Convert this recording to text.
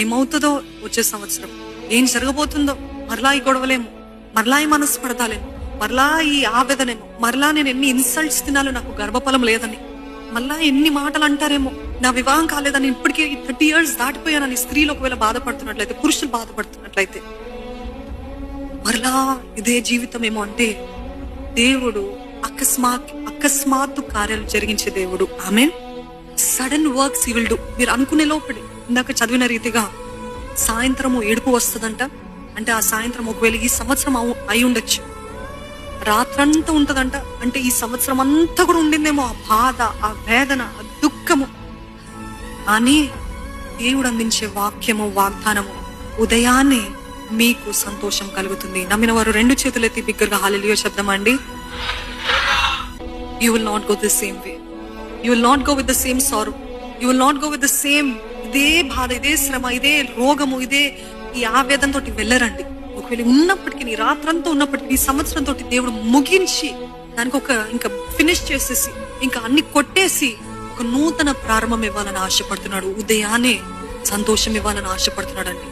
ఏమవుతుందో వచ్చే సంవత్సరం, ఏం జరగబోతుందో, మరలా ఈ గొడవలేమో, మరలా ఈ మనసు పడతాలేమో, మరలా ఈ ఆవేదనేమో, మరలా నేను ఎన్ని ఇన్సల్ట్స్ తినాలో నాకు గర్భఫలం లేదని, మళ్ళా ఎన్ని మాటలు అంటారేమో, నా వివాహం కాలేదని, ఇప్పటికే 30 years దాటిపోయానని స్త్రీలు ఒకవేళ బాధపడుతున్నట్లయితే, పురుషులు బాధపడుతున్నట్లయితే మరలా ఇదే జీవితం ఏమో అంటే, దేవుడు అకస్మాత్తు కార్యాలు జరిగించే దేవుడు. Amen. Sudden works he will do. మీరు అనుకునే లోపడి, ఇందాక చదివిన రీతిగా సాయంత్రము ఏడుపు వస్తుందంట. అంటే ఆ సాయంత్రం ఒకవేళ ఈ సంవత్సరం అయి ఉండొచ్చు, రాత్రంతా ఉంటదంట. అంటే ఈ సంవత్సరం అంతా కూడా ఉండిందేమో ఆ బాధ, ఆ వేదన, ఆ దుఃఖము. కానీ దేవుడు అందించే వాక్యము, వాగ్దానము, ఉదయాన్నే మీకు సంతోషం కలుగుతుంది. నమ్మిన వారు 2 చేతులెత్తి బిగ్గరగా హల్లెలూయా చెప్దామండి. You will not go the same way. You will not go with the same sorrow. You will not go with the same ఇదే బాధ, ఇదే శ్రమ, ఇదే రోగము, ఇదే ఈ ఆవేదన తోటి వెళ్ళరండి. ఒకవేళ ఉన్నప్పటికీ, నీ రాత్రంతా ఉన్నప్పటికీ, ఈ సంవత్సరం తోటి దేవుడు ముగించి దానికి ఇంకా ఫినిష్ చేసేసి, ఇంకా అన్ని కొట్టేసి ఒక నూతన ప్రారంభం ఇవ్వాలని ఆశపడుతున్నాడు. ఉదయాన్నే సంతోషం ఇవ్వాలని ఆశపడుతున్నాడు అండి.